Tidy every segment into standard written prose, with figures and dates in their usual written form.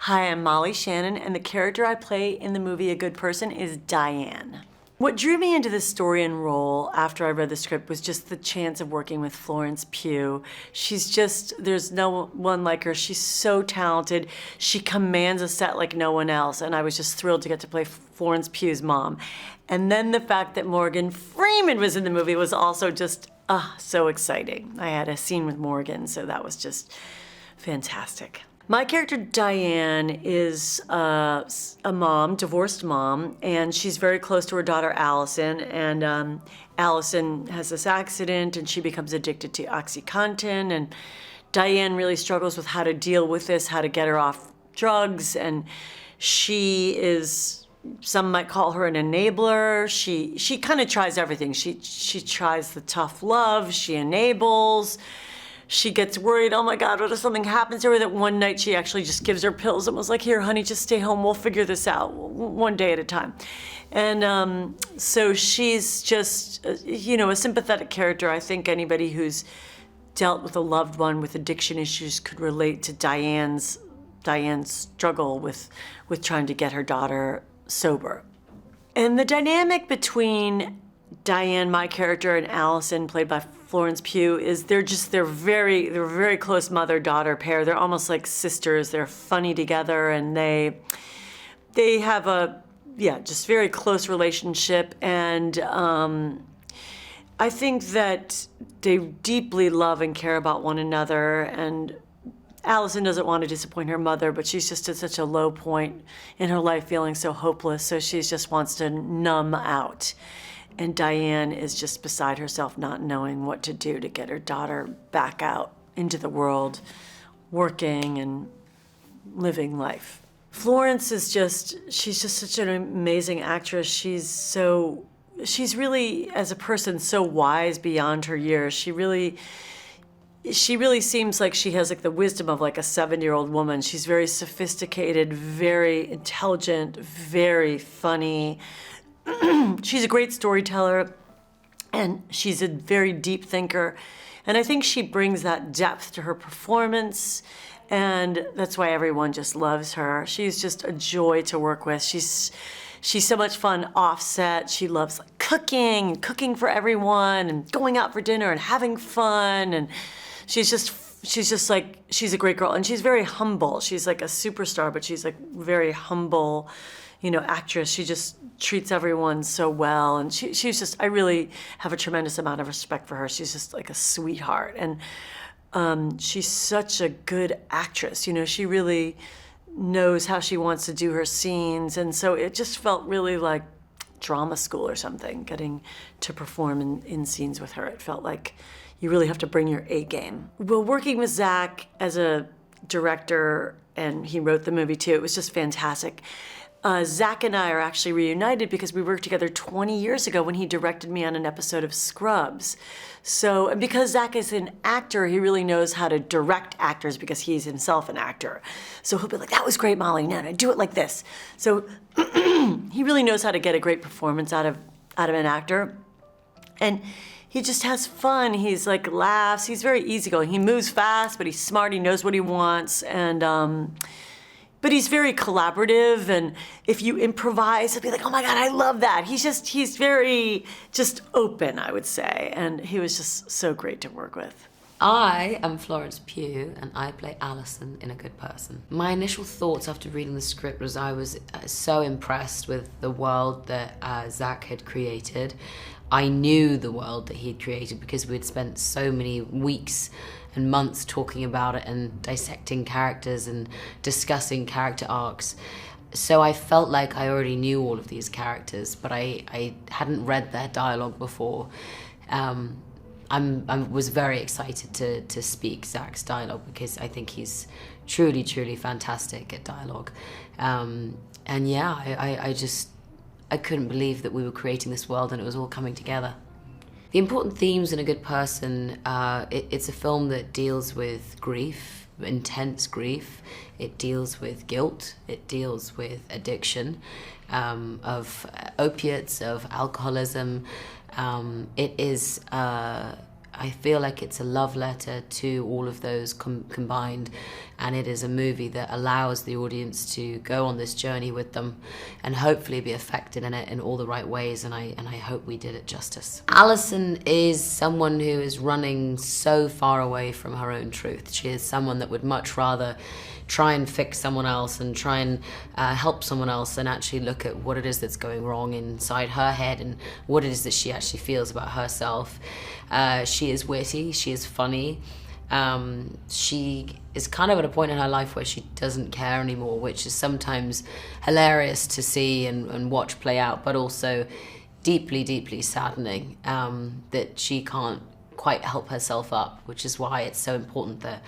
Hi, I'm Molly Shannon, and the character I play in the movie A Good Person is Diane. What drew me into this story and role after I read the script was just the chance of working with Florence Pugh. There's no one like her. She's so talented. She commands a set like no one else, and I was just thrilled to get to play Florence Pugh's mom. And then the fact that Morgan Freeman was in the movie was also just, so exciting. I had a scene with Morgan, so that was just fantastic. My character Diane is a mom, divorced mom, and she's very close to her daughter Allison. And Allison has this accident, and she becomes addicted to OxyContin. And Diane really struggles with how to deal with this, how to get her off drugs. And she is, some might call her an enabler. She kind of tries everything. She tries the tough love. She enables. She gets worried, oh my God, what if something happens to her? That one night she actually just gives her pills and was like, here, honey, just stay home. We'll figure this out one day at a time. And so she's just, a sympathetic character. I think anybody who's dealt with a loved one with addiction issues could relate to Diane's struggle with trying to get her daughter sober. And the dynamic between Diane, my character, and Allison, played by Florence Pugh, is they're a very close mother-daughter pair. They're almost like sisters. They're funny together, and they have a just very close relationship. And I think that they deeply love and care about one another. And Allison doesn't want to disappoint her mother, but she's just at such a low point in her life, feeling so hopeless. So she just wants to numb out. And Diane is just beside herself, not knowing what to do to get her daughter back out into the world, working and living life. Florence she's just such an amazing actress. She's really, as a person, so wise beyond her years. She really seems like she has like the wisdom of like a 7-year-old woman. She's very sophisticated, very intelligent, very funny. She's a great storyteller, and she's a very deep thinker. And I think she brings that depth to her performance, and that's why everyone just loves her. She's just a joy to work with. She's so much fun off set. She loves like cooking for everyone, and going out for dinner and having fun. And she's a great girl, and she's very humble. She's like a superstar, but she's like very humble, actress. She just treats everyone so well, and she's just, I really have a tremendous amount of respect for her. She's just like a sweetheart, and she's such a good actress. She really knows how she wants to do her scenes, and so it just felt really like drama school or something, getting to perform in scenes with her. It felt like you really have to bring your A game. Well, working with Zach as a director, and he wrote the movie too, it was just fantastic. Zach and I are actually reunited because we worked together 20 years ago when he directed me on an episode of Scrubs. So, and because Zach is an actor, he really knows how to direct actors because he's himself an actor. So he'll be like, that was great, Molly, no, do it like this. So he really knows how to get a great performance out of an actor. And he just has fun. He's like laughs. He's very easygoing. He moves fast, but he's smart. He knows what he wants. And, but he's very collaborative, and if you improvise, he'll be like, oh my God, I love that. He's very just open, I would say, and he was just so great to work with. I am Florence Pugh, and I play Alison in A Good Person. My initial thoughts after reading the script was I was so impressed with the world that Zach had created. I knew the world that he'd created because we'd spent so many weeks and months talking about it and dissecting characters and discussing character arcs. So I felt like I already knew all of these characters, but I hadn't read their dialogue before. I was very excited to speak Zach's dialogue because I think he's truly, truly fantastic at dialogue. And yeah, I couldn't believe that we were creating this world and it was all coming together. The important themes in A Good Person, it's a film that deals with grief, intense grief. It deals with guilt. It deals with addiction, of opiates, of alcoholism. It is, I feel like it's a love letter to all of those combined, and it is a movie that allows the audience to go on this journey with them and hopefully be affected in it in all the right ways, and I hope we did it justice. Alison is someone who is running so far away from her own truth. She is someone that would much rather try and fix someone else and try and help someone else and actually look at what it is that's going wrong inside her head and what it is that she actually feels about herself. She is witty, she is funny. She is kind of at a point in her life where she doesn't care anymore, which is sometimes hilarious to see and watch play out, but also deeply, deeply saddening that she can't quite help herself up, which is why it's so important that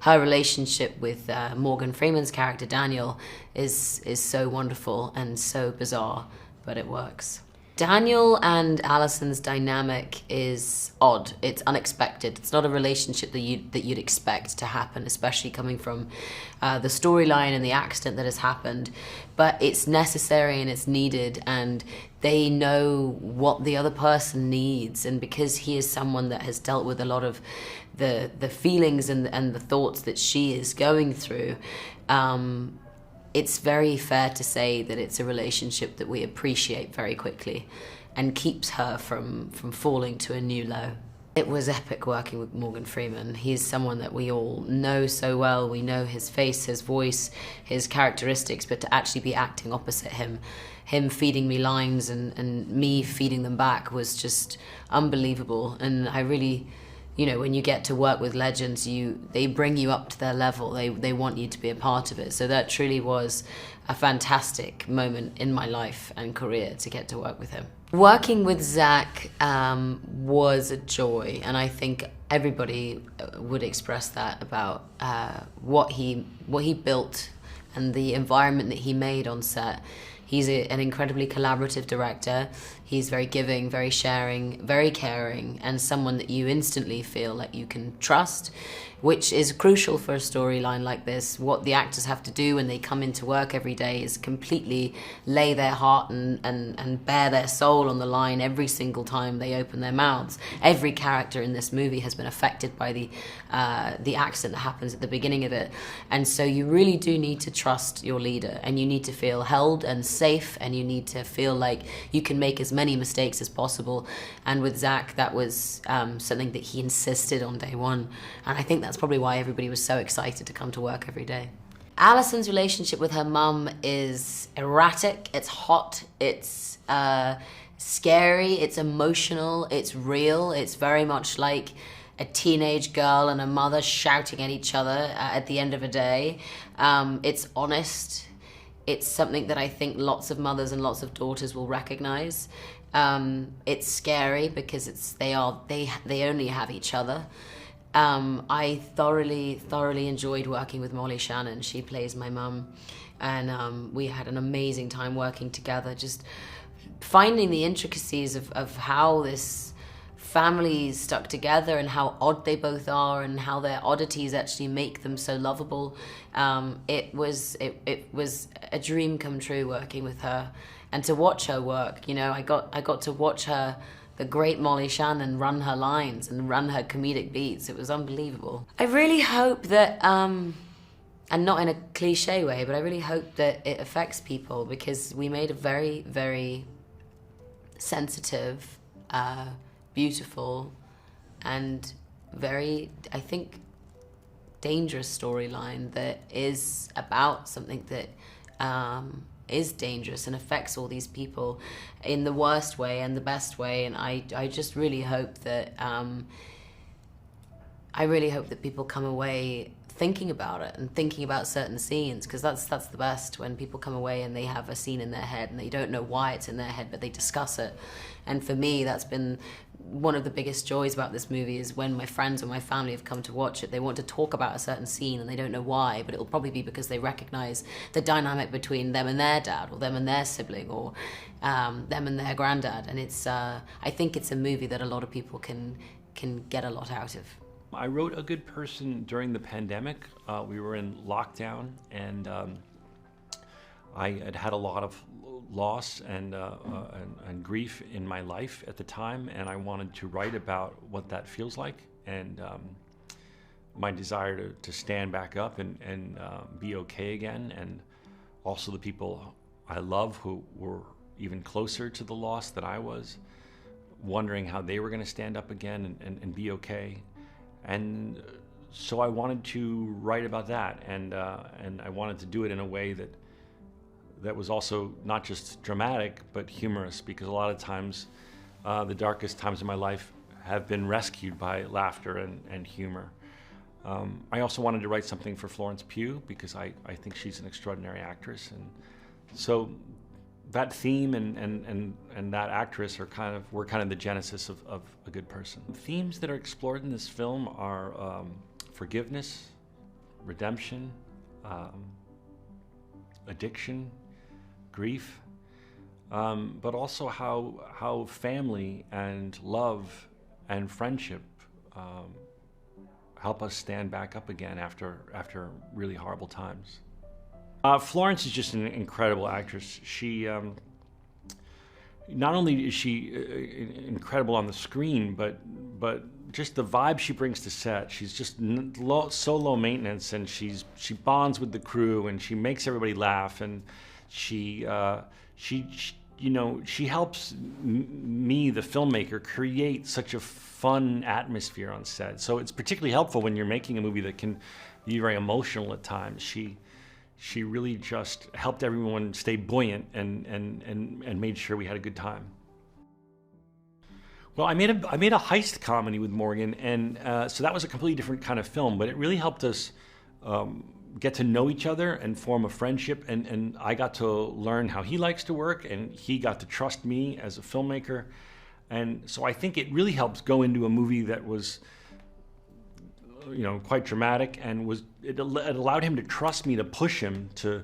her relationship with Morgan Freeman's character, Daniel, is so wonderful and so bizarre, but it works. Daniel and Alison's dynamic is odd. It's unexpected. It's not a relationship that you'd expect to happen, especially coming from the storyline and the accident that has happened. But it's necessary and it's needed, and they know what the other person needs. And because he is someone that has dealt with a lot of the feelings and the thoughts that she is going through, it's very fair to say that it's a relationship that we appreciate very quickly and keeps her from falling to a new low. It was epic working with Morgan Freeman. He's someone that we all know so well. We know his face, his voice, his characteristics, but to actually be acting opposite him feeding me lines and me feeding them back was just unbelievable. And I really, you know, when you get to work with legends, they bring you up to their level. They want you to be a part of it. So that truly was a fantastic moment in my life and career to get to work with him. Working with Zach was a joy, and I think everybody would express that about what he built and the environment that he made on set. He's an incredibly collaborative director. He's very giving, very sharing, very caring, and someone that you instantly feel like you can trust, which is crucial for a storyline like this. What the actors have to do when they come into work every day is completely lay their heart and bear their soul on the line every single time they open their mouths. Every character in this movie has been affected by the accident that happens at the beginning of it. And so you really do need to trust your leader, and you need to feel held and safe, and you need to feel like you can make as many mistakes as possible. And with Zach, that was something that he insisted on day one. And I think that's probably why everybody was so excited to come to work every day. Alison's relationship with her mum is erratic, it's hot, it's scary, it's emotional, it's real. It's very much like a teenage girl and a mother shouting at each other at the end of a day. It's honest. It's something that I think lots of mothers and lots of daughters will recognize. It's scary because they only have each other. I thoroughly enjoyed working with Shannon. She plays my mum, and we had an amazing time working together, just finding the intricacies of how this family stuck together and how odd they both are and how their oddities actually make them so lovable. It was a dream come true working with her, and to watch her work. You know, I got to watch her, the great Shannon, run her lines and run her comedic beats. It was unbelievable. I really hope that, and not in a cliche way, but I really hope that it affects people, because we made a very, very sensitive, beautiful, and very, I think, dangerous storyline that is about something that is dangerous and affects all these people in the worst way and the best way. And I just really hope that people come away thinking about it and thinking about certain scenes, because that's the best, when people come away and they have a scene in their head and they don't know why it's in their head, but they discuss it. And for me, that's been one of the biggest joys about this movie, is when my friends or my family have come to watch it, they want to talk about a certain scene and they don't know why, but it'll probably be because they recognize the dynamic between them and their dad, or them and their sibling, or them and their granddad. And it's I think it's a movie that a lot of people can get a lot out of. I wrote A Good Person during the pandemic. We were in lockdown, and I had had a lot of loss and grief in my life at the time, and I wanted to write about what that feels like, and my desire to stand back up and be okay again, and also the people I love who were even closer to the loss than I was, wondering how they were going to stand up again and be okay. And so I wanted to write about that, and I wanted to do it in a way that was also not just dramatic, but humorous, because a lot of times the darkest times of my life have been rescued by laughter and humor. I also wanted to write something for Florence Pugh, because I think she's an extraordinary actress, and so that theme and that actress were kind of the genesis of A Good Person. Themes that are explored in this film are forgiveness, redemption, addiction, grief, but also how family and love and friendship help us stand back up again after really horrible times. Florence is just an incredible actress. She not only is she incredible on the screen, but just the vibe she brings to set. She's just so low maintenance, and she bonds with the crew, and she makes everybody laugh, and she helps me, the filmmaker, create such a fun atmosphere on set. So it's particularly helpful when you're making a movie that can be very emotional at times. She really just helped everyone stay buoyant and made sure we had a good time. Well, I made a heist comedy with Morgan, and so that was a completely different kind of film, but it really helped us get to know each other and form a friendship, and I got to learn how he likes to work, and he got to trust me as a filmmaker. And so I think it really helps go into a movie that was quite dramatic, and it allowed him to trust me, to push him to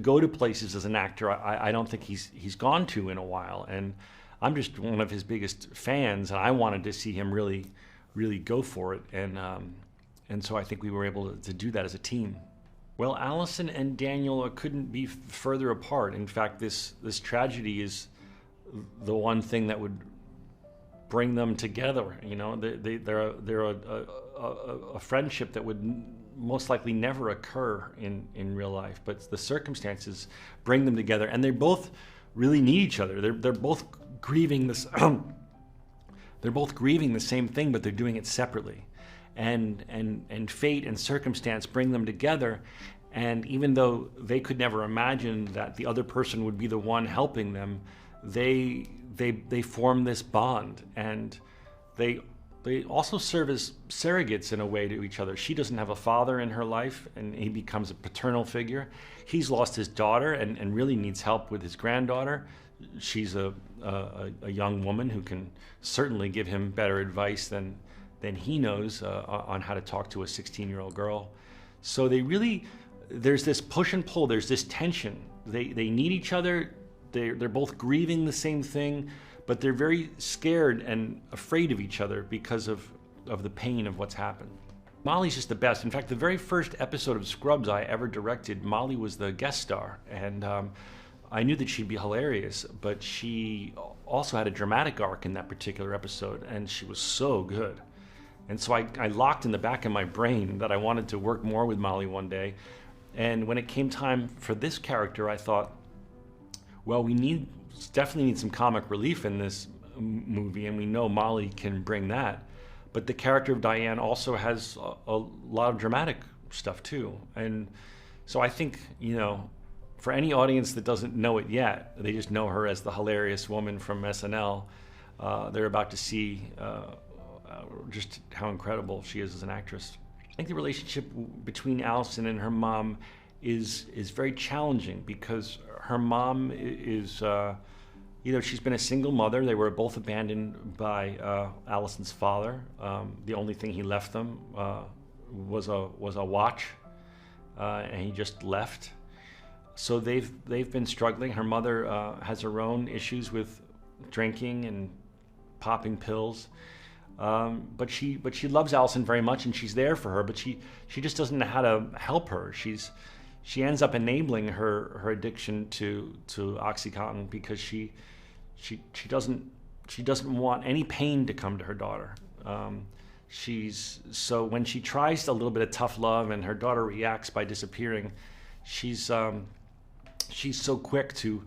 go to places as an actor I don't think he's gone to in a while, and I'm just one of his biggest fans, and I wanted to see him really go for it, and so I think we were able to do that as a team. Well, Allison and Daniel couldn't be further apart. In fact, this tragedy is the one thing that would bring them together. They're a friendship that would most likely never occur in real life, but the circumstances bring them together, and they both really need each other. They're both grieving this. They're both grieving the same thing, but they're doing it separately, and fate and circumstance bring them together. And even though they could never imagine that the other person would be the one helping them, they form this bond, and they also serve as surrogates in a way to each other. She doesn't have a father in her life, and he becomes a paternal figure. He's lost his daughter and really needs help with his granddaughter. She's a young woman who can certainly give him better advice than he knows on how to talk to a 16-year-old girl. So there's this push and pull, there's this tension. They need each other. They're both grieving the same thing, but they're very scared and afraid of each other because of the pain of what's happened. Molly's just the best. In fact, the very first episode of Scrubs I ever directed, Molly was the guest star, and I knew that she'd be hilarious, but she also had a dramatic arc in that particular episode, and she was so good. And so I locked in the back of my brain that I wanted to work more with Molly one day. And when it came time for this character, I thought, well, we definitely need some comic relief in this movie, and we know Molly can bring that. But the character of Diane also has a lot of dramatic stuff too. And so I think, for any audience that doesn't know it yet, they just know her as the hilarious woman from SNL, they're about to see just how incredible she is as an actress. think the relationship between Allison and her mom is very challenging because her mom is, she's been a single mother. They were both abandoned by Allison's father. The only thing he left them was a watch, and he just left. So they've been struggling. Her mother has her own issues with drinking and popping pills. But she loves Allison very much, and she's there for her. But she just doesn't know how to help her. She ends up enabling her addiction to OxyContin because she doesn't want any pain to come to her daughter. So when she tries a little bit of tough love and her daughter reacts by disappearing, she's so quick to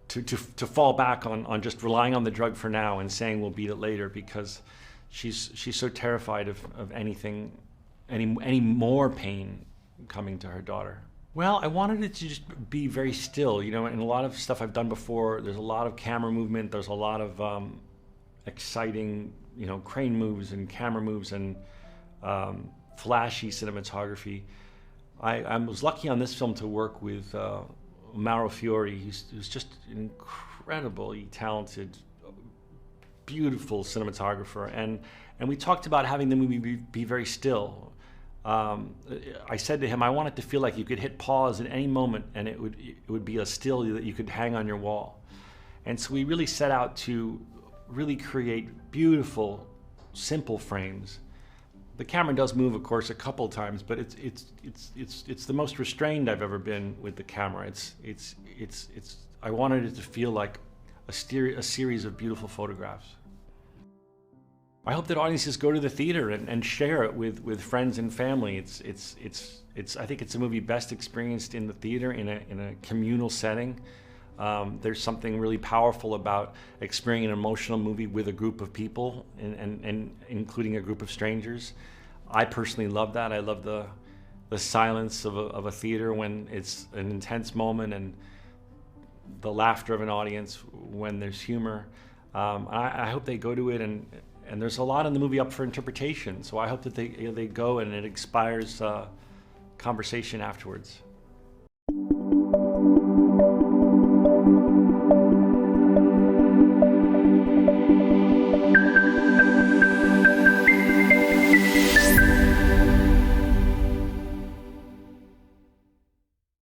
fall back on just relying on the drug for now and saying we'll beat it later because she's so terrified of any more pain coming to her daughter. Well, I wanted it to just be very still, and a lot of stuff I've done before, there's a lot of camera movement, there's a lot of exciting, crane moves and camera moves and flashy cinematography. I was lucky on this film to work with Mauro Fiore, who's just an incredibly talented, beautiful cinematographer, and we talked about having the movie be very still. I said to him, I want it to feel like you could hit pause at any moment and it would be a still that you could hang on your wall. And so we really set out to really create beautiful, simple frames. The camera does move, of course, a couple times, but it's the most restrained I've ever been with the camera. I wanted it to feel like a series of beautiful photographs. I hope that audiences go to the theater and share it with friends and family. I think it's a movie best experienced in the theater in a communal setting. There's something really powerful about experiencing an emotional movie with a group of people and including a group of strangers. I personally love that. I love the silence of a theater when it's an intense moment and the laughter of an audience when there's humor. I hope they go to it and there's a lot in the movie up for interpretation. So I hope that they go and it inspires conversation afterwards.